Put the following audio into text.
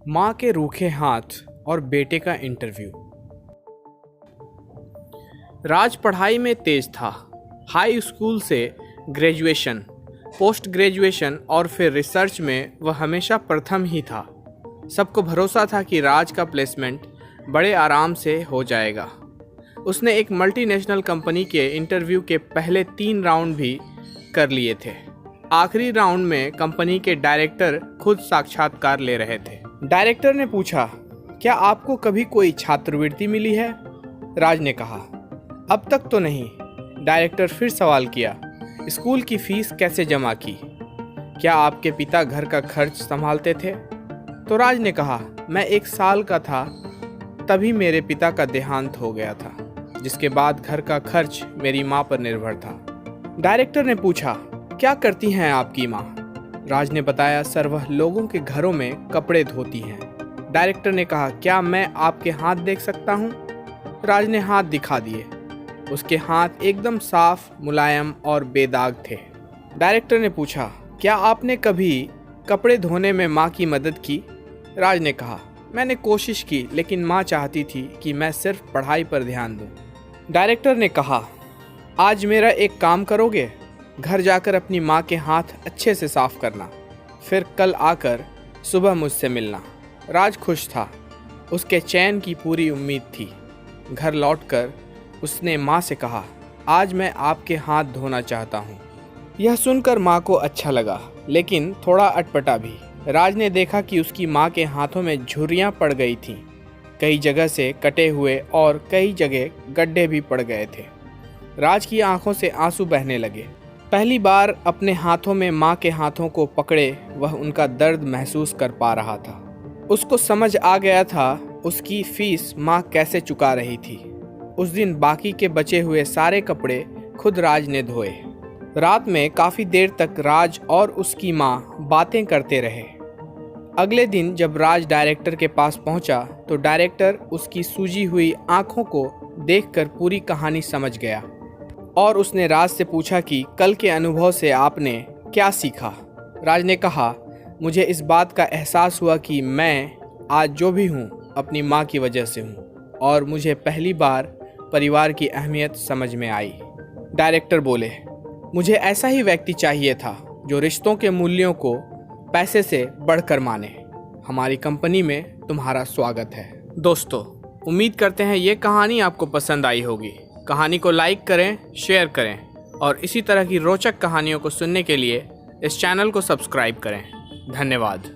माँ के रूखे हाथ और बेटे का इंटरव्यू। राज पढ़ाई में तेज था। हाई स्कूल से ग्रेजुएशन, पोस्ट ग्रेजुएशन और फिर रिसर्च में वह हमेशा प्रथम ही था। सबको भरोसा था कि राज का प्लेसमेंट बड़े आराम से हो जाएगा। उसने एक मल्टीनेशनल कंपनी के इंटरव्यू के पहले 3 राउंड भी कर लिए थे। आखिरी राउंड में कंपनी के डायरेक्टर खुद साक्षात्कार ले रहे थे। डायरेक्टर ने पूछा, क्या आपको कभी कोई छात्रवृत्ति मिली है? राज ने कहा, अब तक तो नहीं। डायरेक्टर फिर सवाल किया, स्कूल की फीस कैसे जमा की? क्या आपके पिता घर का खर्च संभालते थे? तो राज ने कहा, मैं 1 साल का था तभी मेरे पिता का देहांत हो गया था, जिसके बाद घर का खर्च मेरी माँ पर निर्भर था। डायरेक्टर ने पूछा, क्या करती हैं आपकी माँ? राज ने बताया, सर वह लोगों के घरों में कपड़े धोती हैं। डायरेक्टर ने कहा, क्या मैं आपके हाथ देख सकता हूँ? राज ने हाथ दिखा दिए। उसके हाथ एकदम साफ, मुलायम और बेदाग थे। डायरेक्टर ने पूछा, क्या आपने कभी कपड़े धोने में माँ की मदद की? राज ने कहा, मैंने कोशिश की, लेकिन माँ चाहती थी कि मैं सिर्फ पढ़ाई पर ध्यान दूँ। डायरेक्टर ने कहा, आज मेरा एक काम करोगे? घर जाकर अपनी माँ के हाथ अच्छे से साफ करना, फिर कल आकर सुबह मुझसे मिलना। राज खुश था। उसके चैन की पूरी उम्मीद थी। घर लौटकर उसने माँ से कहा, आज मैं आपके हाथ धोना चाहता हूँ। यह सुनकर माँ को अच्छा लगा, लेकिन थोड़ा अटपटा भी। राज ने देखा कि उसकी माँ के हाथों में झुर्रियाँ पड़ गई थीं। कई जगह से कटे हुए और कई जगह गड्ढे भी पड़ गए थे। राज की आंखों से आंसू बहने लगे। पहली बार अपने हाथों में माँ के हाथों को पकड़े वह उनका दर्द महसूस कर पा रहा था। उसको समझ आ गया था उसकी फीस माँ कैसे चुका रही थी। उस दिन बाकी के बचे हुए सारे कपड़े खुद राज ने धोए। रात में काफ़ी देर तक राज और उसकी माँ बातें करते रहे। अगले दिन जब राज डायरेक्टर के पास पहुंचा तो डायरेक्टर उसकी सूजी हुई आंखों को देखकर पूरी कहानी समझ गया और उसने राज से पूछा कि कल के अनुभव से आपने क्या सीखा। राज ने कहा, मुझे इस बात का एहसास हुआ कि मैं आज जो भी हूँ अपनी माँ की वजह से हूँ और मुझे पहली बार परिवार की अहमियत समझ में आई। डायरेक्टर बोले, मुझे ऐसा ही व्यक्ति चाहिए था जो रिश्तों के मूल्यों को पैसे से बढ़कर माने। हमारी कंपनी में तुम्हारा स्वागत है। दोस्तों, उम्मीद करते हैं ये कहानी आपको पसंद आई होगी। कहानी को लाइक करें, शेयर करें और इसी तरह की रोचक कहानियों को सुनने के लिए इस चैनल को सब्सक्राइब करें। धन्यवाद।